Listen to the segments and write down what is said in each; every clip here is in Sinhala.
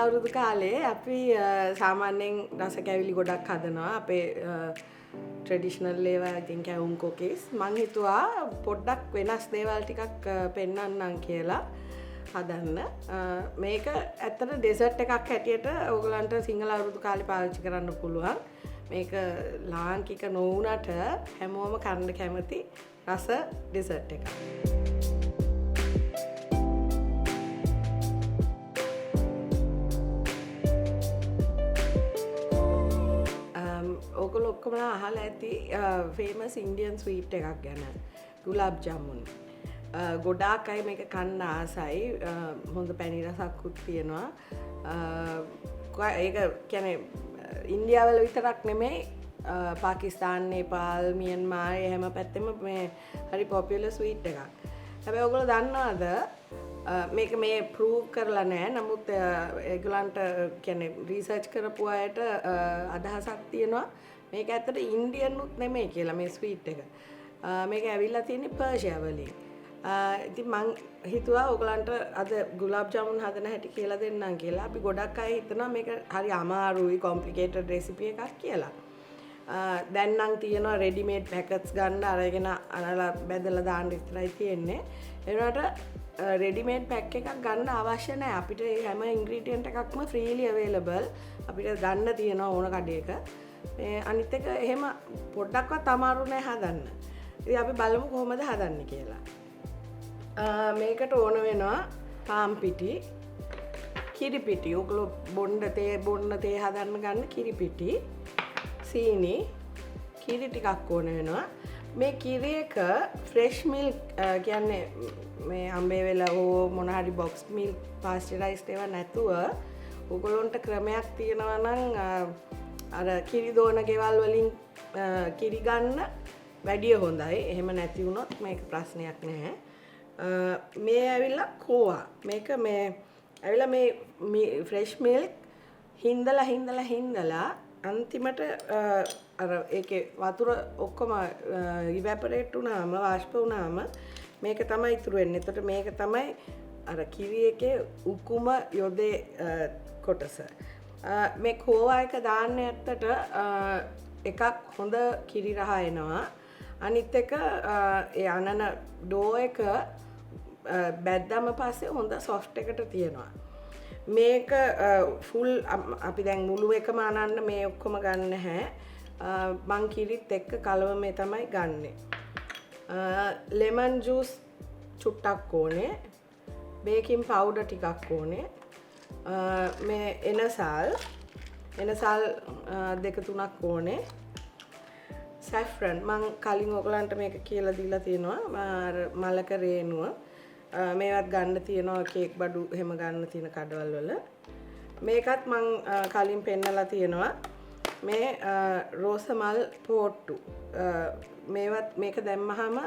අවුරුදු කාලේ අපි සාමාන්‍යයෙන් රස කැවිලි ගොඩක් හදනවා. අපේ ට්‍රැඩිෂනල් ඒවා ඉතින් කැවුම් කුකීස්. මං හිතුවා පොඩ්ඩක් වෙනස් දේවල් ටිකක් පෙන්වන්නම් කියලා හදන්න. මේක ඇත්තට ඩෙසර්ට් එකක් හැටියට ඕගලන්ට සිංහල අවුරුදු කාලේ පාවිච්චි කරන්න පුළුවන්. මේක ලාංකික නොවුනට හැමෝම කන්න කැමති රස ඩෙසර්ට් එකක්. ඔයගොල්ලෝ ඔක්කොම අහලා ඇති ෆේමස් ඉන්දියන් ස්වීට් එකක් ගැන ගුලාබ් ජාමුන්. ගොඩාක් අය මේක කන්න ආසයි. හොඳ පැණි රසකුත් තියෙනවා. ඒක කියන්නේ ඉන්දියාවල විතරක් නෙමෙයි පාකිස්තාන්, නේපාල්, මියන්මාර් හැම පැත්තෙම මේ හරි පොපියුලර් ස්වීට් එකක්. හැබැයි ඔයගොල්ලෝ දන්නවද මේක මේ ප්‍රූව් කරලා නැහැ. නමුත් ඒගොල්ලන්ට කියන්නේ රිසර්ච් කරපු අයට අදහසක් තියෙනවා මේක ඇත්තට ඉන්දියන්ුත් නෙමෙයි කියලා මේ ස්වීට් එක. මේක ඇවිල්ලා තියෙන්නේ පර්ෂියා වලින්. ඉතින් මං හිතුවා ඔයගලන්ට අද ගුලාබ් ජාමුන් හදන හැටි කියලා දෙන්නම් කියලා. අපි ගොඩක් අය හිතනවා මේක හරි අමාරුයි කොම්ප්ලිකේටඩ් රෙසිපි එකක් කියලා. දැන් නම් තියෙනවා රෙඩිමේඩ් පැකට්ස් ගන්න අරගෙන අනලා බෙදලා දාන්න විතරයි තියෙන්නේ. ඒ වුණාට රෙඩිමේඩ් පැක් එකක් ගන්න අවශ්‍ය නැහැ. අපිට හැම ඉන්ග්‍රීඩියන්ට් එකක්ම ෆ්‍රීලි අවේලබල්. අපිට ගන්න තියෙනවා ඕන කඩේක. මේ අනිත් එක එහෙම පොඩ්ඩක්වත් අමාරු නෑ හදන්න. ඉතින් අපි බලමු කොහොමද හදන්නේ කියලා. මේකට ඕන වෙනවා පාන් පිටි, කිරි පිටි. ඔයගොල්ලෝ බොන්න තේ හදන්න ගන්න කිරි පිටි, සීනි, කිරි ටිකක් ඕන වෙනවා. මේ කිරි එක ෆ්‍රෙෂ් මිල්ක් කියන්නේ මේ අම්බේ වෙලා හෝ මොන හරි බොක්ස් මිල්ක් පාස්චරයිස්ඩ් ඒවා නැතුව ඔයගොල්ලන්ට ක්‍රමයක් තියෙනවා නම් අර කිරි දෝන ගෙවල් වලින් කිරි ගන්න වැඩිය හොඳයි. එහෙම නැති වුණොත් මේක ප්‍රශ්නයක් නැහැ. මේ ඇවිල්ලා කෝවා. මේක මේ ඇවිල්ලා මේ ෆ්‍රෙෂ් මිල්ක් හින්දලා අන්තිමට අර ඒකේ වතුර ඔක්කොම ඉවැපරේට් වුණාම වාෂ්ප වුණාම මේක තමයි ඉතුරු වෙන්නේ. එතකොට මේක තමයි අර කිරි එකේ උකුම යොදේ කොටස. මේ කෝවා එක දාන්න ඇත්තට එකක් හොඳ කිරි රහ එනවා. අනිත් එක ඒ අනන ඩෝ එක බැද්දම පස්සේ හොඳ සොෆ්ට් එකට තියෙනවා. මේක ෆුල් අපි දැන් මුළු එකම අනන්න මේ ඔක්කොම ගන්න නැහැ. මං කිරිත් එක්ක කලව මේ තමයි ගන්නෙ. ලෙමන් ජූස් චුට්ටක් ඕනේ. බේකින් පවුඩර් ටිකක් ඕනේ. මේ එනසල් දෙක තුනක් ඕනේ. සැෆ්‍රන් මං කලින් ඔයගලන්ට මේක කියලා දීලා තියෙනවා. මලක රේනුව මේවත් ගන්න තියෙනවා කේක් බඩු එහෙම ගන්න තියෙන කඩවල් වල. මේකත් මං කලින් පෙන්නලා තියෙනවා. මේ රෝස මල් පෝට්ටු. මේක දැම්මහම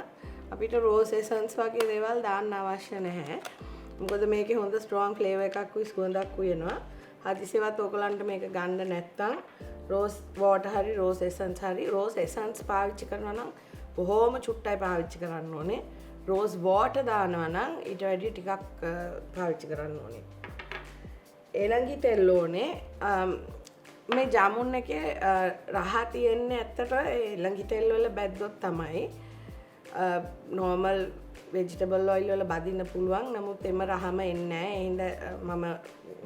අපිට රෝස් එසන්ස් වගේ දේවල් දාන්න අවශ්‍ය නැහැ. මොකද මේකේ හොඳ ස්ට්‍රෝං ෆ්ලේවර් එකක් උයි සුවඳක් උයනවා. හදිසියවත් ඔයගලන්ට මේක ගන්න නැත්තම් රෝස් වෝටර් හරි රෝස් එසන්ස් හරි රෝස් එසන්ස් පාවිච්චි කරනවා නම් බොහොම චුට්ටයි පාවිච්චි කරන්න ඕනේ. රෝස් වෝටර් දානවා නම් ඊට වැඩිය ටිකක් පාවිච්චි කරන්න ඕනේ. එළඟි තෙල් ඕනේ. මේ ජාමුන් එකේ රහ තියෙන්නේ ඇත්තට එළඟි තෙල් වල බැද්දොත් තමයි. නෝමල් වෙජිටබල් ඔයිල් වල බදින්න පුළුවන්. නමුත් එම රහම එන්නේ නැහැ. ඒ හින්දා මම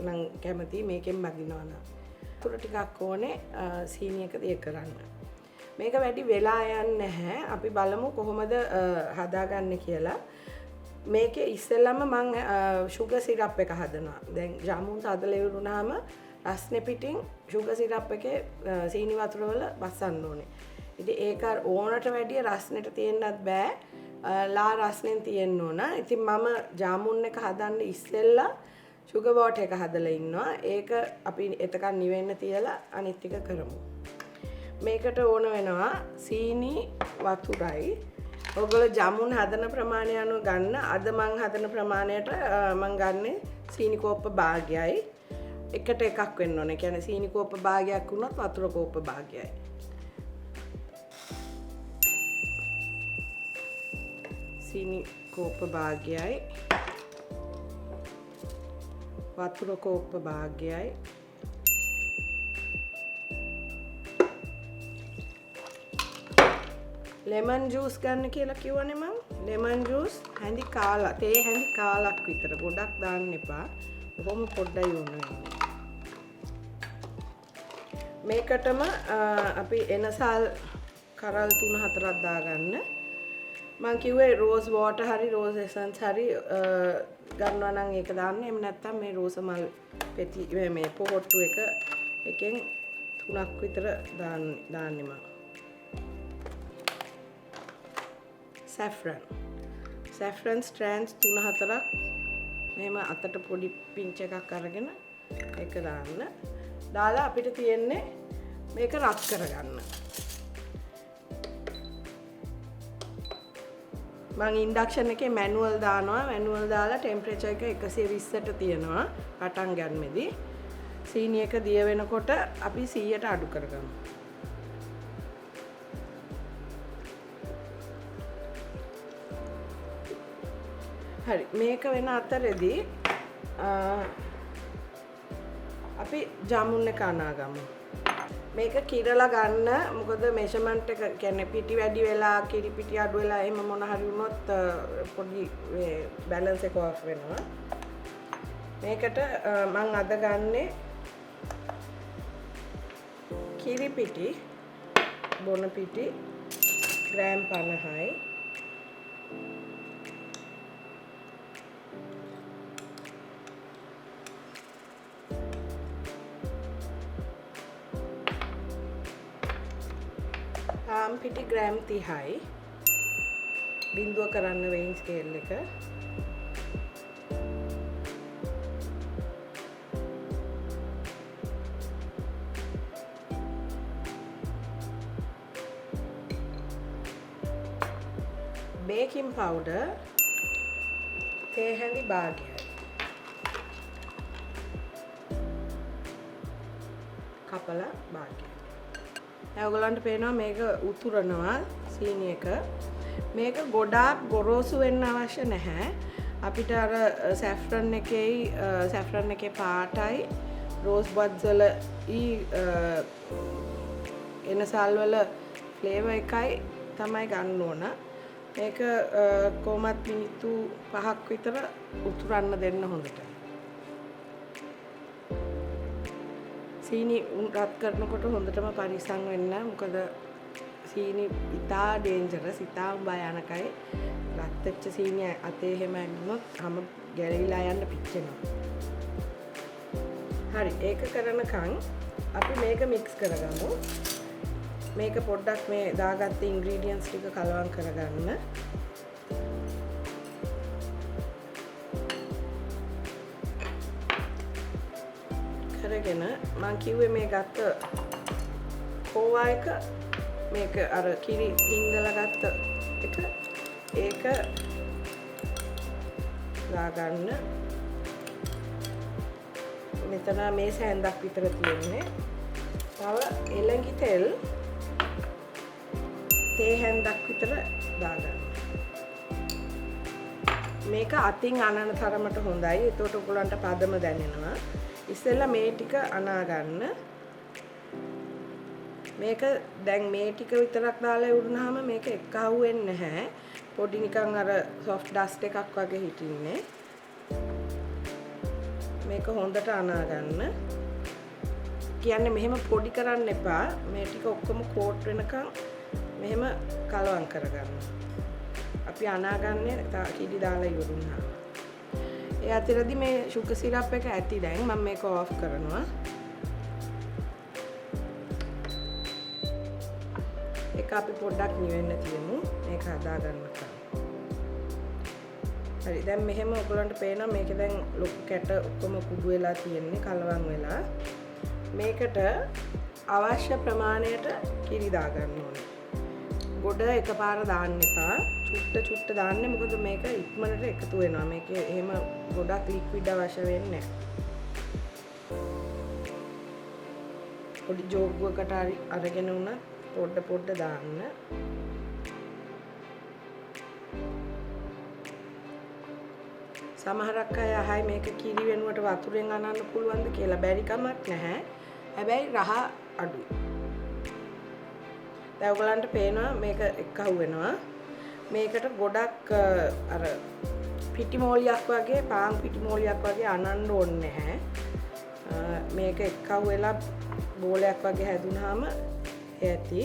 නම් කැමති මේකෙන් බදිනවා නම්. තුර ටිකක් ඕනේ සීනි එක දිය කරන්න. මේක වැඩි වෙලා යන්නේ නැහැ. අපි බලමු කොහොමද හදාගන්නේ කියලා. මේකේ ඉස්සෙල්ලම මම sugar syrup එක හදනවා. දැන් ජාමුන් හදලා ඉවරුනහම රස්නේ පිටින් sugar syrup එකේ සීනි වතුර වල බස්සන්න ඕනේ. ඉතින් ඒක ඕනට වැඩිය රස්නෙට තියෙන්නත් බෑ. ලා රස්නෙන් තියෙන්න ඕන. ඉතින් මම ජාමුන් එක හදන්න ඉස්සෙල්ලා sugar water එක හදලා ඉන්නවා. ඒක අපි එතකන් නිවෙන්න තියලා අනිත් ටික කරමු. මේකට ඕන වෙනවා සීනි වතුරයි. ඔයගොල්ලෝ ජාමුන් හදන ප්‍රමාණය අනුව ගන්න. අද මං හදන ප්‍රමාණයට මං ගන්නේ සීනි කෝප්ප භාගයයි. එකට එකක් වෙන්න ඕනේ. කියන්නේ සීනි කෝප්ප භාගයක් වුණොත් වතුර කෝප්ප භාගයයි. සීනි කෝප්ප භාගයයි වතුර කෝප්ප භාගයයි. ලෙමන් ජූස් ගන්න කියලා කිව්වනේ මම. ලෙමන් ජූස් හැඳි කාලා, තේ හැඳි කාලක් විතර. ගොඩක් දාන්න එපා. බොහොම පොඩ්ඩයි ඕන වෙන්නේ. මේකටම අපි එනසල් කරල් 3-4ක් දාගන්න. මම කිව්වේ රෝස් වෝටර් හරි රෝස් එසන්ස් හරි ගන්නවා නම් ඒක දාන්න. එහෙම නැත්නම් මේ රෝස මල් පෙති මේ පොහොට්ටු එකෙන් 3ක් විතර දාන්නේ මම. saffron strands 3-4ක් මෙහෙම අතට පොඩි පින්ච් එකක් අරගෙන ඒක දාන්න. දාලා අපිට තියෙන්නේ මේක රත් කරගන්න. මම ඉන්ඩක්ෂන් එකේ මැනුවල් දානවා. මැනුවල් දාලා ටෙම්පරේචර් එක 120ට තියනවා පටන් ගන්නෙදී. සීනි එක දිය වෙනකොට අපි 100ට අඩු කරගමු. හරි මේක වෙන අතරේදී අපි ජමුන් එක අනාගමු. මේක කිරලා ගන්න. මොකද මෙෂර්මන්ට් එක කියන්නේ පිටි වැඩි වෙලා කිරි පිටි අඩු වෙලා එහෙම මොන හරි වුණොත් පොඩි බැලන්ස් එක ඔෆ් වෙනවා. මේකට මම අද ගන්නේ කිරි පිටි බොන පිටි ග්‍රෑම් 50යි. පාම් පිටි ග්‍රෑම් 30යි. බිඳුව කරන්න weighing scale එක. baking powder තේ හැඳි භාගයයි. කපලා භාගයයි. ඔයගොල්ලන්ට පේනවා මේක උතුරනවා සීනි එක. මේක ගොඩාක් ගොරෝසු වෙන්න අවශ්‍ය නැහැ. අපිට අර සැෆ්‍රන් එකේ පාටයි රෝස් බඩ්ස් වල එනසල් වල ෆ්ලේවර් එකයි තමයි ගන්න ඕන. මේක කොහොමත් මිනිත්තු 5ක් විතර උතුරන්න දෙන්න හොඳට. සීනි රත් කරනකොට හොඳටම පරිස්සම් වෙන්න. මොකද සීනි ඉතා ඩේන්ජරස්, ඉතා භයානකයි. රත් වෙච්ච සීනි අතේ හැම ඇඟුනොත් හැම ගැලවිලා යන්න පිච්චෙනවා. හරි ඒක කරනකන් අපි මේක මික්ස් කරගමු. මේක පොඩ්ඩක් මේ දාගත්ත ඉන්ග්‍රීඩියන්ට්ස් ටික කලවම් කරගන්න. කරගෙන මම කිව්වේ මේ ගත්ත කෝවා එක මේක අර කිරි හින්දලා ගත්ත එක ඒක දාගන්න. මෙතන මේ සෑන්දක් විතර තියෙන්නේ. තව එළඟි තෙල් තේ හැන්දක් විතර දාගන්න. මේක අතින් අනන තරමට හොඳයි. එතකොට ඔයගලන්ට පදම දැනෙනවා. ඉස්සෙල්ලා මේ ටික අනා ගන්න. මේක දැන් මේ ටික විතරක් දාලා උරුනහම මේක එක්කහුව වෙන්නේ නැහැ. පොඩි නිකන් අර soft dust එකක් වගේ හිටින්නේ. මේක හොඳට අනා ගන්න. කියන්නේ මෙහෙම පොඩි කරන්න එපා. මේ ටික ඔක්කොම කෝට් වෙනකන් මෙහෙම කලවම් කරගන්න. අපි අනාගන්නේ කිරි දාලා ඉවරුනහම. ඒ අතරදී මේ sugar syrup එක ඇති දැන් මම මේක ඔෆ් කරනවා. ඒක අපි පොඩ්ඩක් නිවෙන්න තියමු. මේක හදා ගන්නකම්. හරි දැන් මෙහෙම ඔයගලන්ට පේනවා මේක දැන් ලොකු කැට ඔක්කොම කුඩු වෙලා තියෙන්නේ කලවම් වෙලා. මේකට අවශ්‍ය ප්‍රමාණයට කිරි දා ගන්න ඕනේ. ගොඩ එකපාර දාන්න එපා. චුට්ට දාන්නේ මොකද මේක ඉක්මනට එකතු වෙනවා. මේකේ එහෙම ගොඩක් ලික්විඩ් අවශ්‍ය වෙන්නේ නැහැ. පොඩි ජෝගුවකට අරගෙන උනත් පොඩ දාන්න. සමහරක් අය අහයි මේක කිරි වෙනුවට වතුරෙන් අනන්න පුළුවන්ද කියලා. බැරි කමක් නැහැ. හැබැයි රහ අඩුයි. දැන් ඔයගලන්ට පේනවා මේක එක්කහුව වෙනවා. මේකට ගොඩක් අර පිටිමෝලියක් වගේ පාන් පිටිමෝලියක් වගේ අනන්න ඕනේ නැහැ. මේක එක්කහුව වෙලා බෝලයක් වගේ හැදුනහම ඇති.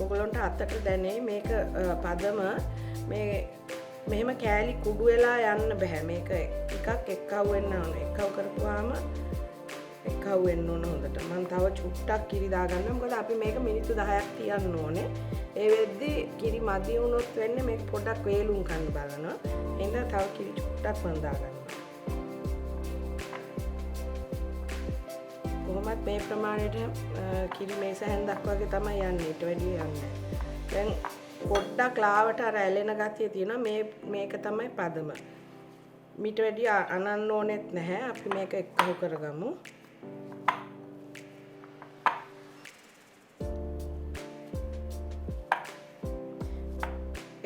ඔයගලන්ට අතට දැනේ මේක පදම මේ මෙහෙම කෑලි කුඩු වෙලා යන්න බෑ. මේක ටිකක් එක්කහුව වෙන්න ඕන. එක්කහුව කරපුවාම එක්කහුව වෙන්න ඕන හොඳට. මම තව චුට්ටක් කිරි දාගන්නවා. මොකද අපි මේක මිනිත්තු 10ක් තියන්න ඕනේ. ඒ වෙද්දි කිරි මදි වුණොත් වෙන්නේ මේක පොඩ්ඩක් වේලුම් කන්න බලනවා. එහෙනම් තව කිරි චුට්ටක් මම දාගන්නවා. කොහොමත් මේ ප්‍රමාණයට කිරි මේස හැන්දක් වගේ තමයි යන්නේ. ඊට වැඩිය යන්නේ. දැන් පොඩ්ඩක් ලාවට අර ඇලෙන ගතිය තියෙනවා. මේක තමයි පදම. ඊට වැඩිය අනන්න ඕනෙත් නැහැ. අපි මේක එක්කහුව කරගමු.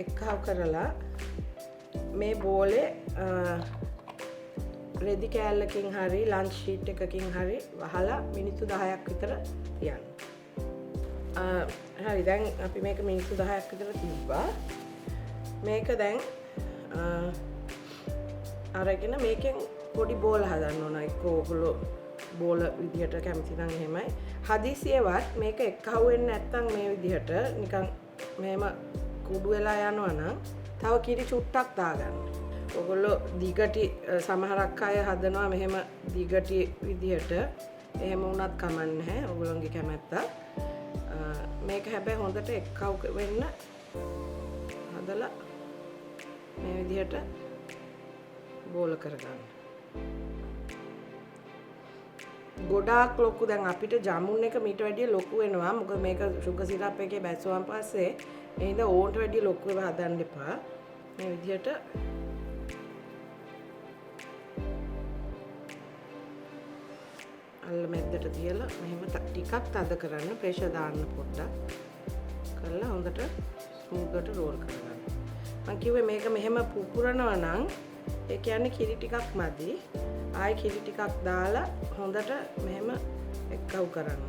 එක්කහුව කරලා මේ බෝලේ රෙදි කෑල්ලකින් හරි ලන්ච් ෂීට් එකකින් හරි වහලා මිනිත්තු 10ක් විතර තියන්න. හරි දැන් අපි මේක මිනිත්තු 10ක් විතර තිබ්බා. මේක දැන් අරගෙන මේකෙන් පොඩි බෝල හදන්න ඕන. එක්ක ඔයගොල්ලෝ බෝල විදිහට කැමති නම් එහෙමයි. හදිසියෙවත් මේක එක්කහුව වෙන්නේ නැත්නම් මේ විදිහට නිකන් මෙහෙම කුඩු වෙලා යනවා නම් තව කිරි චුට්ටක් දාගන්න. ඔයගොල්ලෝ දිගටි සමහරක් අය හදනවා මෙහෙම දිගටි විදිහට. එහෙම වුණත් කමක් නැහැ. ඔයගොල්ලෝගේ කැමැත්ත. මේක හැබැයි හොඳට එක්කහුව වෙන්න හදලා මේ විදිහට බෝල කරගන්න. ගොඩාක් ලොකු දැන් අපිට ජමුන් එක මීට වැඩිය ලොකු වෙනවා. මොකද මේක සුගර් සිරප් එකේ බැස්සුවාන් පස්සේ එහෙනම් ඕන්ට වැඩිය ලොකු ඒවා හදන්න එපා. මේ විදිහට අල්ල මැද්දට තියලා මෙහෙම ටිකක් තද කරන්න. ප්‍රෙෂර් දාන්න පොඩ්ඩක්. කරලා හොඳට ස්මූත්වට රෝල් කරගන්න. මම කිව්වේ මේක මෙහෙම පුපුරනවා නම් ඒ කියන්නේ කිරි ටිකක් මදි. ආයෙ කිරි ටිකක් දාලා හොඳට මෙහෙම එක්කහුව කරන්න.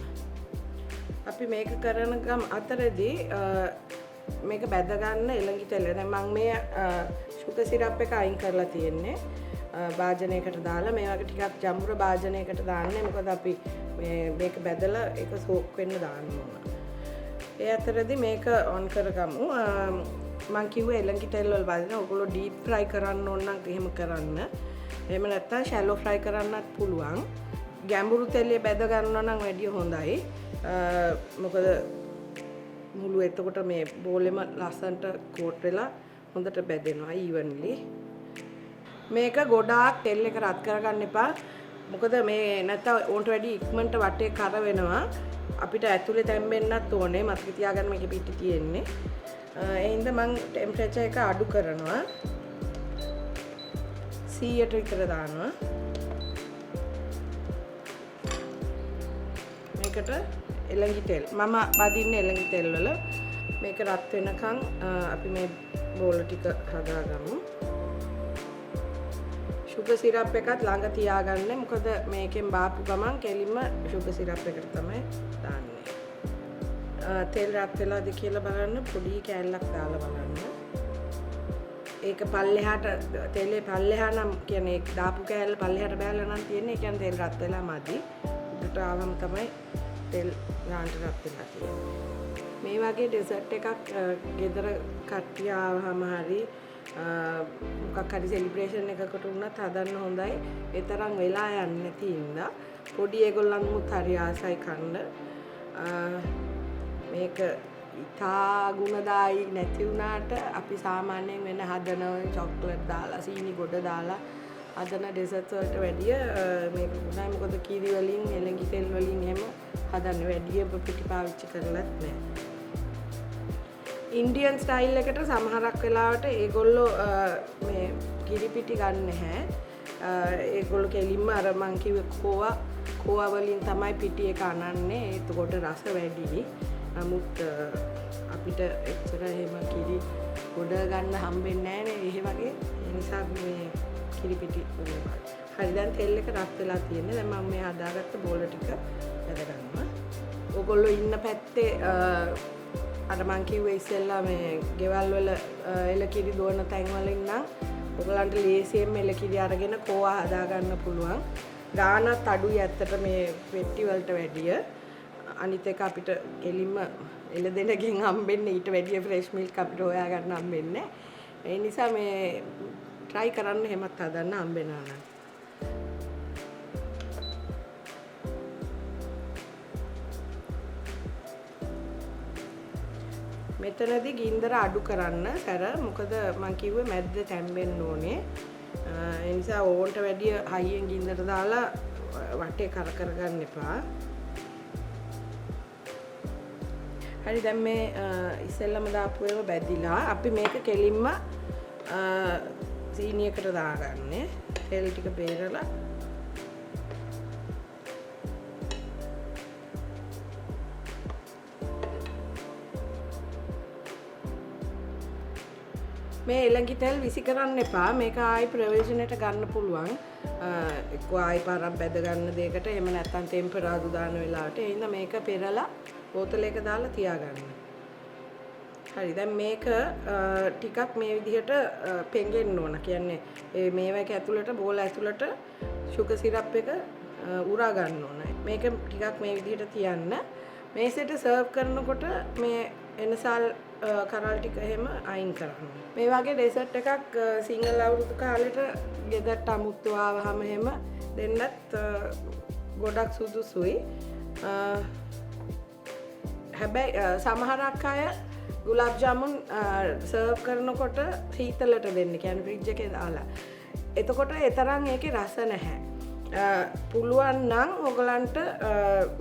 අපි මේක කරන ගම අතරදී මේක බැද ගන්න එළඟි තෙල. දැන් මම මේ සුගර් සිරප් එක අයින් කරලා තියෙන්නේ. භාජනයකට දාලා මේ වගේ ටිකක් ජම්බුර භාජනයකට දාන්නේ. මොකද අපි මේක බැදලා ඒක සෝක් වෙන්න දාන්න ඕන. ඒ අතරදී මේක ඔන් කරගමු. මම කිව්වේ එළඟි තෙල් වල බලන්න. ඔයගොල්ලෝ ඩීප් ෆ්‍රයි කරන්න ඕන නම් එහෙම කරන්න. එහෙම නැත්නම් ෂැලෝ ෆ්‍රයි කරන්නත් පුළුවන්. ගැඹුරු තෙලේ බැද ගන්නවා නම් වැඩිය හොඳයි. මොකද මුළු එතකොට මේ බෝලෙම ලස්සන්ට කෝට් වෙලා හොඳට බැදෙනවා ඊවන්ලි. මේක ගොඩාක් තෙල් එක රත් කරගන්න එපා. මොකද මේ නැත්තම් ඕන්ට වැඩි ඉක්මනට වටේ කර වෙනවා. අපිට ඇතුලේ තැම්බෙන්නත් ඕනේ. මතක තියාගන්න මේකේ පිටි තියෙන්නේ. ඒ හින්දා මම ටෙම්පරේචර් එක අඩු කරනවා. 100ට විතර දානවා. මේකට එළඟි තෙල්. මම බදින්නේ එළඟි තෙල් වල. මේක රත් වෙනකන් අපි මේ බෝල ටික හදාගමු. සුගර් සිරප් එකත් ළඟ තියාගන්න. මොකද මේකෙන් බාපු ගමන් කෙලින්ම සුගර් සිරප් එකට තමයි දාන්නේ. තෙල් රත් වෙලාද කියලා බලන්න. පොඩි කෑල්ලක් දාලා බලන්න. ඒක පල්ලෙහාට තෙලේ පල්ලෙහා නම් කියන්නේ දාපු කෑල්ල පල්ලෙහාට බෑලා නම් තියෙන්නේ. ඒ කියන්නේ තෙල් රත් වෙලා මදි. උඩට ආවම තමයි තෙල් ගානට රත් වෙලා තියෙන්නේ. මේ වගේ ඩෙසර්ට් එකක් ගෙදර කට්ටිය ආවම හරි මොකක් හරි සෙලිබ්‍රේෂන් එකකට වුණත් හදන්න හොඳයි. ඒ තරම් වෙලා යන්නේ නැති ඉඳා පොඩි ඒගොල්ලන්මුත් හරි ආසයි කන්න. මේක ඉතා ගුණදායි නැති වුණාට අපි සාමාන්‍යයෙන් වෙන හදන චොක්ලට් දාලා සීනි ගොඩ දාලා හදන ඩෙසර්ට්ස් වලට වැඩිය මේක ගුණයි. මොකද කිරි වලින් එළඟි තෙල් වලින් එහෙම හදන්න වැඩිය පිටි පාවිච්චි කරලත් නැහැ. ඉන්දියන් ස්ටයිල් එකට සමහරක් වෙලාවට ඒගොල්ලෝ මේ කිරි පිටි ගන්න නැහැ. ඒගොල්ලෝ කෙලින්ම අර මං කිව්වේ කෝවා වලින් තමයි පිටි එක අනන්නේ. ඒකට රස වැඩි. නමුත් අපිට එච්චර එහෙම කිරි ගොඩ ගන්න හම්බෙන්නේ නැහැ නේ. ඒ වගේ ඒ නිසා මේ කිරි පිටි වගේ. හරි දැන් තෙල් එක රත් වෙලා තියෙන්නේ. දැන් මම මේ හදාගත්ත බෝල ටික ඇද ගන්නවා. ඕගොල්ලෝ ඉන්න පැත්තේ අර මං කිව්වේ ඉස්සෙල්ලා මේ ගෙවල් වල එලකිරි දුවන තැන් වල ඉන්නම් ඔයගලන්ට ලේසියෙන් එලකිරි අරගෙන කෝවා හදා ගන්න පුළුවන්. ගානත් අඩුයි ඇත්තට මේ පෙට්ටි වලට වැඩිය. අනිත් එක අපිට එලින්ම එළදෙනකින් හම්බෙන්නේ ඊට වැඩිය ෆ්‍රෙෂ් මිල්ක් අපිට හොයා ගන්න හම්බෙන්නේ. ඒ නිසා මේ try කරන්න හැමත් හදන්න හම්බෙනවා නම්. මෙතනදී ගින්දර අඩු කරන්න සැර මොකද මං කිව්වේ මැද්ද තැම්බෙන්න ඕනේ. ඒ නිසා ඕන්ට වැඩිය හයියෙන් ගින්දර දාලා වටේ කර කර ගන්න එපා. හරි දැන් මේ ඉස්සෙල්ලම දාපු ඒවා බැදිලා අපි මේක කෙලින්ම සීනියකට දාගන්නේ. තෙල් ටික බේරලා මේ එළඟි තෙල් විසි කරන්න එපා. මේක ආයි ප්‍රයෝජනෙට ගන්න පුළුවන්. එක්ක ආයි පාරක් බැද ගන්න දෙයකට එහෙම නැත්නම් ටෙම්පරාදු දාන වෙලාවට. ඒ හින්දා මේක පෙරලා බෝතලයක දාලා තියාගන්න. හරි දැන් මේක ටිකක් මේ විදිහට පෙඟෙන්න ඕන. කියන්නේ මේවක ඇතුළට බෝල ඇතුළට සුගර් සිරප් එක උරා ගන්න ඕන. මේක ටිකක් මේ විදිහට තියන්න. මේසෙට සර්ව් කරනකොට මේ එනසල් කරල් ටික එහෙම අයින් කරන්න. මේ වගේ ඩෙසර්ට් එකක් සිංහල අවුරුදු කාලෙට ගෙදරට අමුත්තු ආවහම එහෙම දෙන්නත් ගොඩක් සුදුසුයි. හැබැයි සමහරක් අය ගුලාබ් ජාමුන් සර්ව් කරනකොට සීතලට දෙන්න. කියන්නේ ෆ්‍රිජ් එකේ දාලා. එතකොට ඒ තරම් ඒකේ රස නැහැ. පුළුවන් නම් ඔයගලන්ට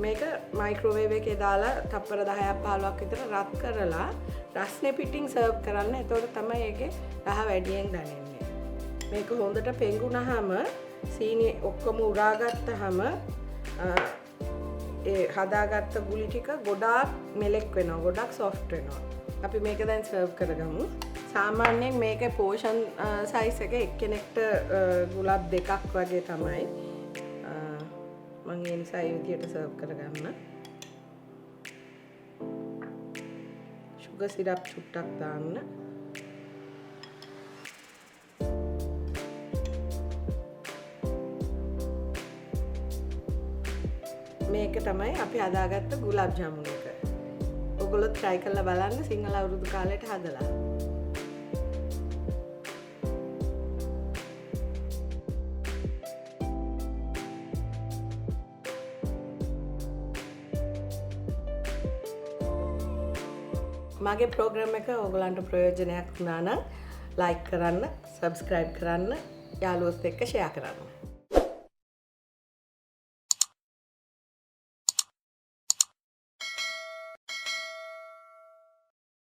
මේක මයික්‍රෝවේව් එකේ දාලා තප්පර 10ක් 15ක් විතර රත් කරලා රස්නේ පිටින් සර්ව් කරන්න. එතකොට තමයි ඒකේ රහ වැඩියෙන් දැනෙන්නේ. මේක හොඳට පෙඟුනහම සීනි ඔක්කොම උරාගත්තාම ඒ හදාගත්ත ගුලි ටික ගොඩාක් මෙලෙක් වෙනවා. ගොඩක් සොෆ්ට් වෙනවා. අපි මේක දැන් සර්ව් කරගමු. සාමාන්‍යයෙන් මේකේ පෝෂන් සයිස් එක එක්කෙනෙක්ට ගුලාබ් දෙකක් වගේ තමයි. මම ඒ නිසා ඒ විදිහට සර්ව් කරගන්න. සුගර් සිරප් චුට්ටක් දාන්න. මේක තමයි අපි හදාගත්ත ගුලාබ් ජාමුන් එක. ඔයගොල්ලෝ try කරලා බලන්න සිංහල අවුරුදු කාලෙට හදලා. මගේ ප්‍රෝග්‍රෑම් එක ඔයගලන්ට ප්‍රයෝජනයක් වුණා නම් ලයික් කරන්න, සබ්ස්ක්‍රයිබ් කරන්න, යාළුවොත් එක්ක ෂෙයා කරන්න.